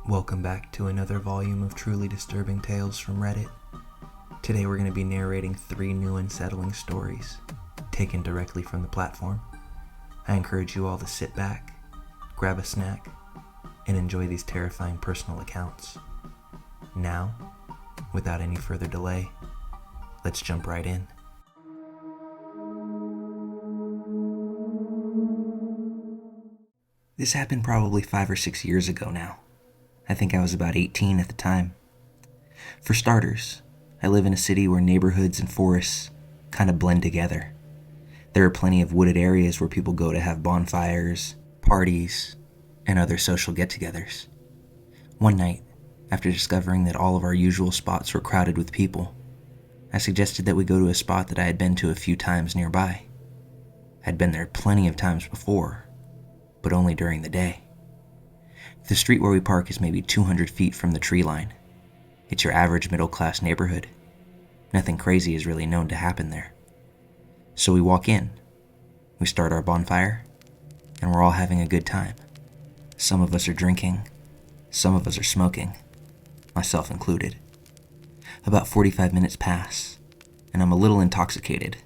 Welcome back to another volume of truly disturbing tales from Reddit. Today we're going to be narrating 3 new unsettling stories, taken directly from the platform. I encourage you all to sit back, grab a snack, and enjoy these terrifying personal accounts. Now, without any further delay, let's jump right in. This happened probably 5 or 6 years ago now. I think I was about 18 at the time. For starters, I live in a city where neighborhoods and forests kind of blend together. There are plenty of wooded areas where people go to have bonfires, parties, and other social get-togethers. One night, after discovering that all of our usual spots were crowded with people, I suggested that we go to a spot that I had been to a few times nearby. I'd been there plenty of times before, but only during the day. The street where we park is maybe 200 feet from the tree line. It's your average middle-class neighborhood. Nothing crazy is really known to happen there. So we walk in, we start our bonfire, and we're all having a good time. Some of us are drinking, some of us are smoking, myself included. About 45 minutes pass, and I'm a little intoxicated,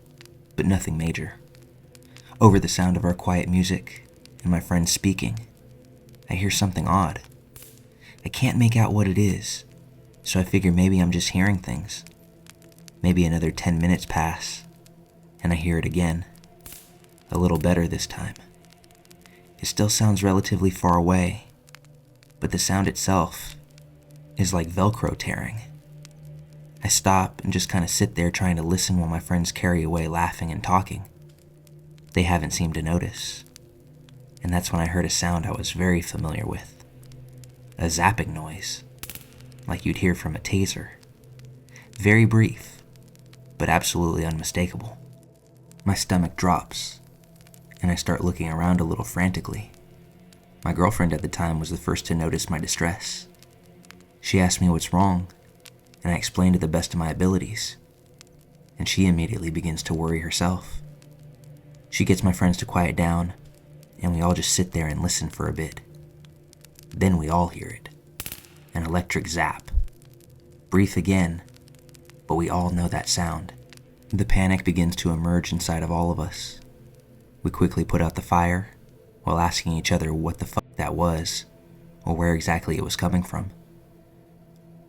but nothing major. Over the sound of our quiet music and my friends speaking, I hear something odd. I can't make out what it is, so I figure maybe I'm just hearing things. Maybe another 10 minutes pass, and I hear it again. A little better this time. It still sounds relatively far away, but the sound itself is like Velcro tearing. I stop and just kind of sit there trying to listen while my friends carry away laughing and talking. They haven't seemed to notice. And that's when I heard a sound I was very familiar with. A zapping noise, like you'd hear from a taser. Very brief, but absolutely unmistakable. My stomach drops, and I start looking around a little frantically. My girlfriend at the time was the first to notice my distress. She asked me what's wrong, and I explained to the best of my abilities, and she immediately begins to worry herself. She gets my friends to quiet down, and we all just sit there and listen for a bit. Then we all hear it. An electric zap. Brief again, but we all know that sound. The panic begins to emerge inside of all of us. We quickly put out the fire, while asking each other what the fuck that was, or where exactly it was coming from.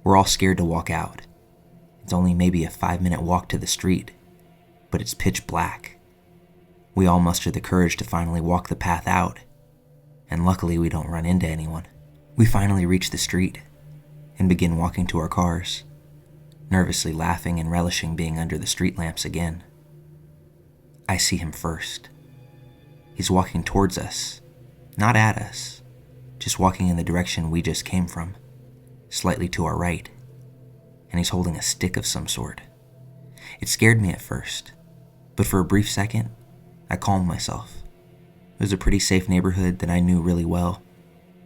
We're all scared to walk out. It's only maybe a 5-minute walk to the street, but it's pitch black. We all muster the courage to finally walk the path out, and luckily we don't run into anyone. We finally reach the street and begin walking to our cars, nervously laughing and relishing being under the street lamps again. I see him first. He's walking towards us, not at us, just walking in the direction we just came from, slightly to our right, and he's holding a stick of some sort. It scared me at first, but for a brief second, I calmed myself. It was a pretty safe neighborhood that I knew really well,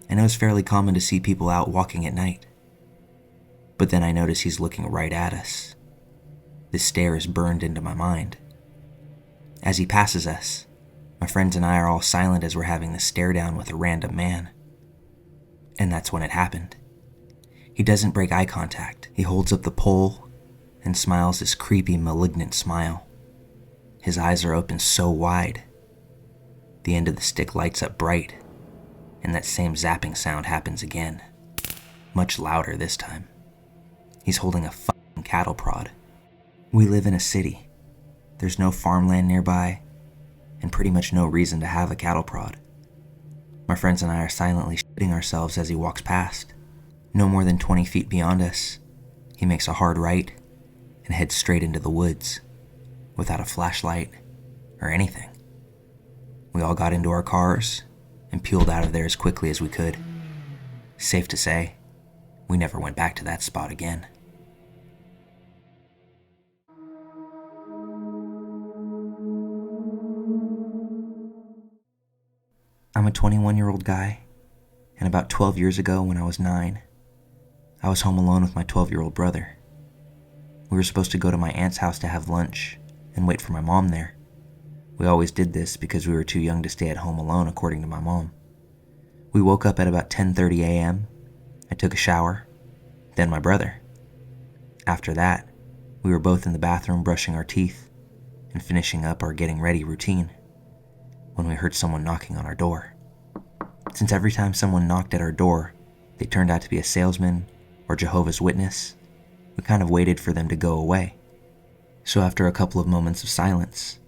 and it was fairly common to see people out walking at night. But then I notice he's looking right at us. This stare is burned into my mind. As he passes us, my friends and I are all silent as we're having this stare down with a random man. And that's when it happened. He doesn't break eye contact. He holds up the pole and smiles this creepy, malignant smile. His eyes are open so wide. The end of the stick lights up bright, and that same zapping sound happens again. Much louder this time. He's holding a fucking cattle prod. We live in a city. There's no farmland nearby, and pretty much no reason to have a cattle prod. My friends and I are silently shitting ourselves as he walks past. No more than 20 feet beyond us, he makes a hard right and heads straight into the woods, without a flashlight or anything. We all got into our cars and peeled out of there as quickly as we could. Safe to say, we never went back to that spot again. I'm a 21-year-old guy, and about 12 years ago when I was 9, I was home alone with my 12-year-old brother. We were supposed to go to my aunt's house to have lunch and wait for my mom there. We always did this because we were too young to stay at home alone, according to my mom. We woke up at about 10:30 a.m. I took a shower, then my brother. After that, we were both in the bathroom brushing our teeth and finishing up our getting ready routine when we heard someone knocking on our door. Since every time someone knocked at our door, they turned out to be a salesman or Jehovah's Witness, we kind of waited for them to go away. So after a couple of moments of silence,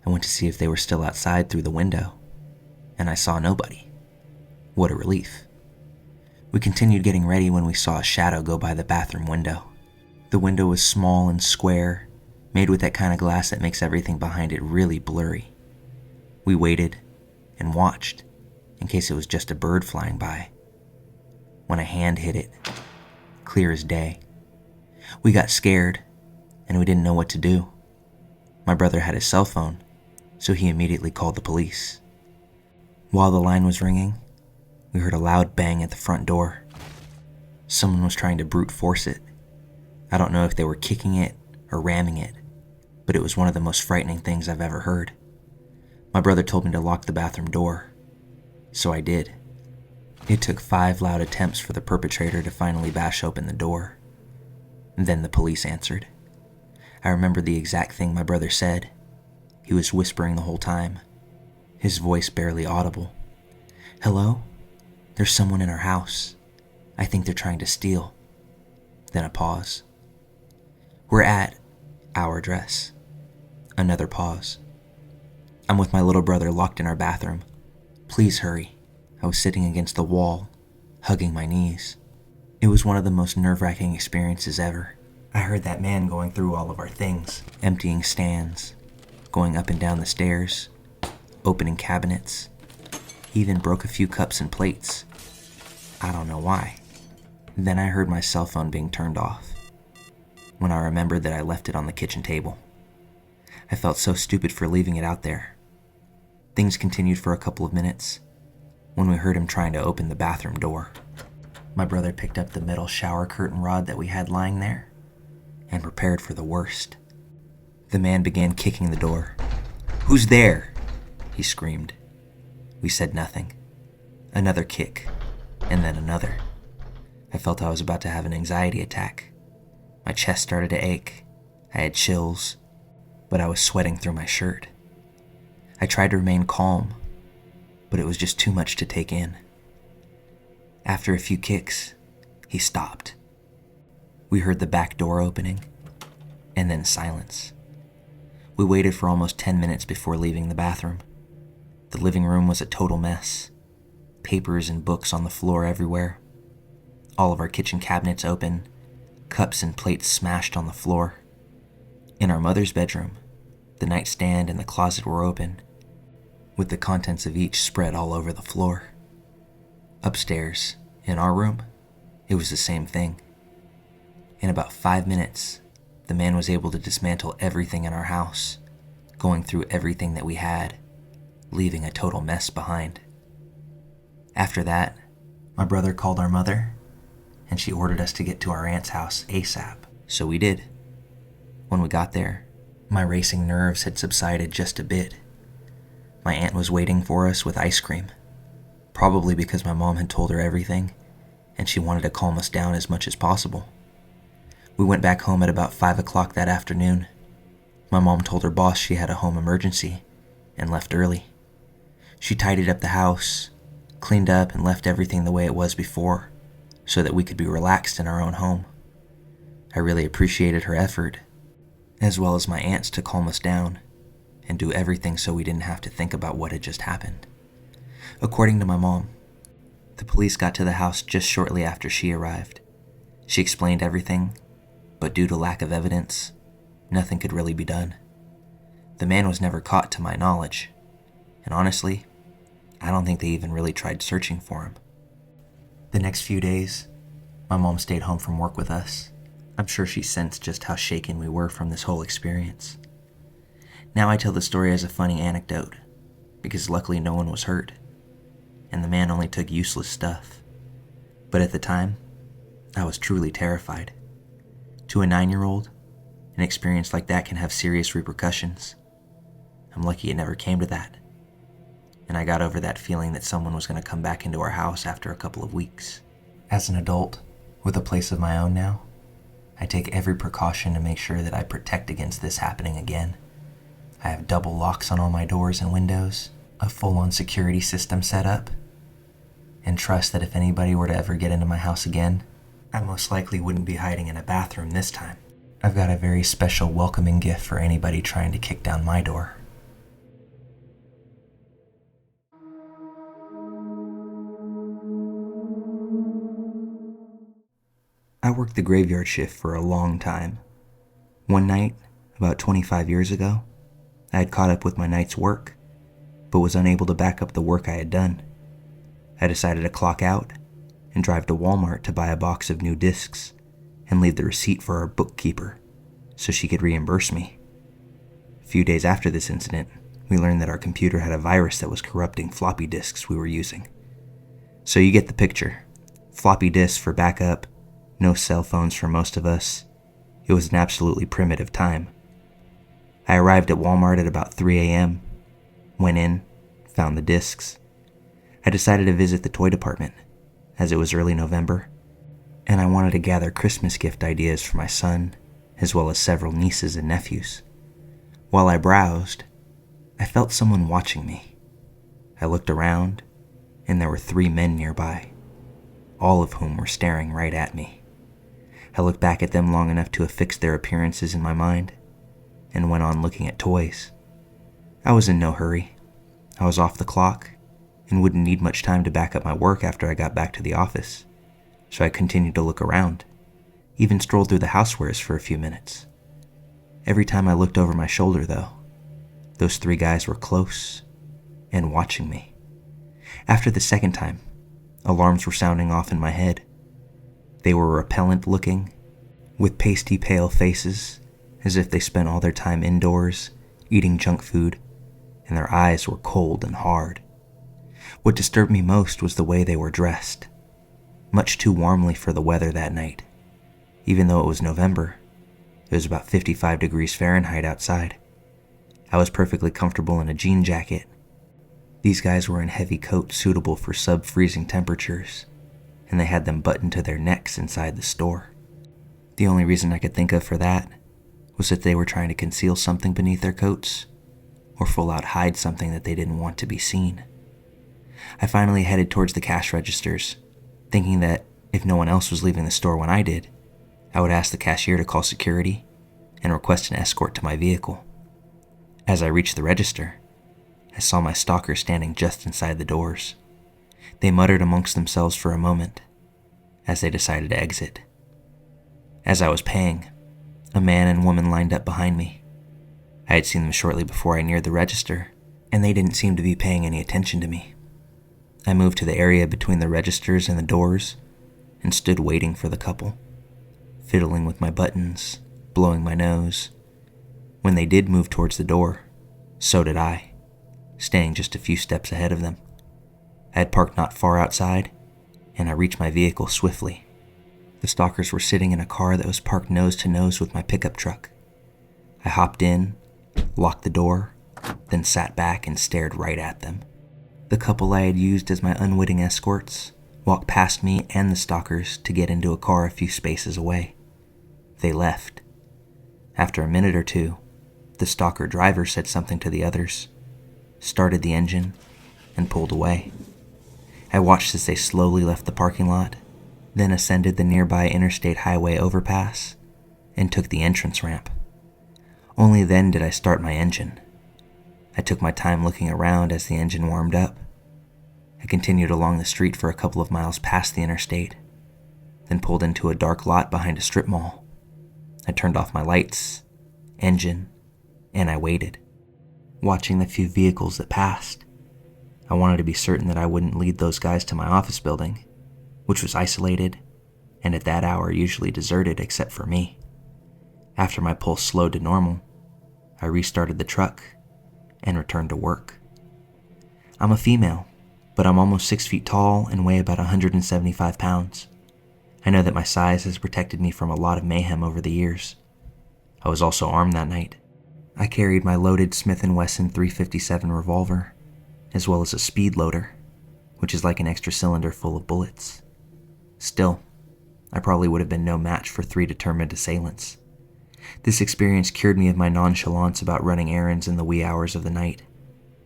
I went to see if they were still outside through the window, and I saw nobody. What a relief. We continued getting ready when we saw a shadow go by the bathroom window. The window was small and square, made with that kind of glass that makes everything behind it really blurry. We waited and watched in case it was just a bird flying by. When a hand hit it, clear as day. We got scared and we didn't know what to do. My brother had his cell phone, so he immediately called the police. While the line was ringing, we heard a loud bang at the front door. Someone was trying to brute force it. I don't know if they were kicking it or ramming it, but it was one of the most frightening things I've ever heard. My brother told me to lock the bathroom door, so I did. It took 5 loud attempts for the perpetrator to finally bash open the door. Then the police answered. I remember the exact thing my brother said. He was whispering the whole time, his voice barely audible. "Hello? There's someone in our house. I think they're trying to steal." Then a pause. "We're at our address." Another pause. "I'm with my little brother locked in our bathroom. Please hurry." I was sitting against the wall, hugging my knees. It was one of the most nerve-wracking experiences ever. I heard that man going through all of our things, emptying stands, going up and down the stairs, opening cabinets. He even broke a few cups and plates. I don't know why. Then I heard my cell phone being turned off, when I remembered that I left it on the kitchen table. I felt so stupid for leaving it out there. Things continued for a couple of minutes, when we heard him trying to open the bathroom door. My brother picked up the metal shower curtain rod that we had lying there and prepared for the worst. The man began kicking the door. "Who's there?" he screamed. We said nothing. Another kick, and then another. I felt I was about to have an anxiety attack. My chest started to ache. I had chills, but I was sweating through my shirt. I tried to remain calm, but it was just too much to take in. After a few kicks, he stopped. We heard the back door opening, and then silence. We waited for almost 10 minutes before leaving the bathroom. The living room was a total mess. Papers and books on the floor everywhere. All of our kitchen cabinets open, cups and plates smashed on the floor. In our mother's bedroom, the nightstand and the closet were open, with the contents of each spread all over the floor. Upstairs, in our room, it was the same thing. In about 5 minutes, the man was able to dismantle everything in our house, going through everything that we had, leaving a total mess behind. After that, my brother called our mother, and she ordered us to get to our aunt's house ASAP, so we did. When we got there, my racing nerves had subsided just a bit. My aunt was waiting for us with ice cream, probably because my mom had told her everything, and she wanted to calm us down as much as possible. We went back home at about 5 o'clock that afternoon. My mom told her boss she had a home emergency and left early. She tidied up the house, cleaned up, and left everything the way it was before so that we could be relaxed in our own home. I really appreciated her effort, as well as my aunt's, to calm us down and do everything so we didn't have to think about what had just happened. According to my mom, the police got to the house just shortly after she arrived. She explained everything, but due to lack of evidence, nothing could really be done. The man was never caught to my knowledge, and honestly, I don't think they even really tried searching for him. The next few days, my mom stayed home from work with us. I'm sure she sensed just how shaken we were from this whole experience. Now I tell the story as a funny anecdote, because luckily no one was hurt, and the man only took useless stuff. But at the time, I was truly terrified. To a 9-year-old, an experience like that can have serious repercussions. I'm lucky it never came to that, and I got over that feeling that someone was going to come back into our house after a couple of weeks. As an adult, with a place of my own now, I take every precaution to make sure that I protect against this happening again. I have double locks on all my doors and windows, a full-on security system set up, and trust that if anybody were to ever get into my house again, I most likely wouldn't be hiding in a bathroom this time. I've got a very special welcoming gift for anybody trying to kick down my door. I worked the graveyard shift for a long time. One night, about 25 years ago, I had caught up with my night's work, but was unable to back up the work I had done. I decided to clock out and drive to Walmart to buy a box of new discs and leave the receipt for our bookkeeper so she could reimburse me. A few days after this incident, we learned that our computer had a virus that was corrupting floppy disks we were using. So you get the picture. Floppy disks for backup, no cell phones for most of us. It was an absolutely primitive time. I arrived at Walmart at about 3 a.m., went in, found the discs. I decided to visit the toy department, as it was early November, and I wanted to gather Christmas gift ideas for my son, as well as several nieces and nephews. While I browsed, I felt someone watching me. I looked around, and there were 3 men nearby, all of whom were staring right at me. I looked back at them long enough to affix their appearances in my mind, and went on looking at toys. I was in no hurry. I was off the clock, and wouldn't need much time to back up my work after I got back to the office, so I continued to look around, even strolled through the housewares for a few minutes. Every time I looked over my shoulder, though, those 3 guys were close and watching me. After the second time, alarms were sounding off in my head. They were repellent looking, with pasty pale faces, as if they spent all their time indoors, eating junk food, and their eyes were cold and hard. What disturbed me most was the way they were dressed, much too warmly for the weather that night. Even though it was November, it was about 55 degrees Fahrenheit outside. I was perfectly comfortable in a jean jacket. These guys were in heavy coats suitable for sub-freezing temperatures, and they had them buttoned to their necks inside the store. The only reason I could think of for that was that they were trying to conceal something beneath their coats, or full out hide something that they didn't want to be seen. I finally headed towards the cash registers, thinking that if no one else was leaving the store when I did, I would ask the cashier to call security and request an escort to my vehicle. As I reached the register, I saw my stalkers standing just inside the doors. They muttered amongst themselves for a moment as they decided to exit. As I was paying, a man and woman lined up behind me. I had seen them shortly before I neared the register, and they didn't seem to be paying any attention to me. I moved to the area between the registers and the doors and stood waiting for the couple, fiddling with my buttons, blowing my nose. When they did move towards the door, so did I, staying just a few steps ahead of them. I had parked not far outside, and I reached my vehicle swiftly. The stalkers were sitting in a car that was parked nose to nose with my pickup truck. I hopped in, locked the door, then sat back and stared right at them. The couple I had used as my unwitting escorts walked past me and the stalkers to get into a car a few spaces away. They left. After a minute or two, the stalker driver said something to the others, started the engine, and pulled away. I watched as they slowly left the parking lot, then ascended the nearby interstate highway overpass and took the entrance ramp. Only then did I start my engine. I took my time looking around as the engine warmed up. I continued along the street for a couple of miles past the interstate, then pulled into a dark lot behind a strip mall. I turned off my lights, engine, and I waited, watching the few vehicles that passed. I wanted to be certain that I wouldn't lead those guys to my office building, which was isolated and at that hour usually deserted except for me. After my pulse slowed to normal, I restarted the truck and returned to work. I'm a female, but I'm almost 6 feet tall and weigh about 175 pounds. I know that my size has protected me from a lot of mayhem over the years. I was also armed that night. I carried my loaded Smith & Wesson .357 revolver, as well as a speed loader, which is like an extra cylinder full of bullets. Still, I probably would have been no match for 3 determined assailants. This experience cured me of my nonchalance about running errands in the wee hours of the night,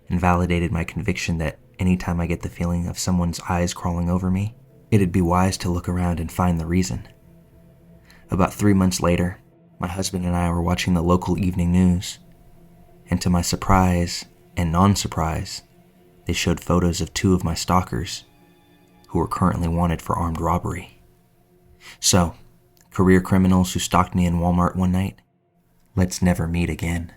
and validated my conviction that anytime I get the feeling of someone's eyes crawling over me, it'd be wise to look around and find the reason. About 3 months later, my husband and I were watching the local evening news, and to my surprise and non-surprise, they showed photos of 2 of my stalkers who are currently wanted for armed robbery. So, career criminals who stalked me in Walmart one night, let's never meet again.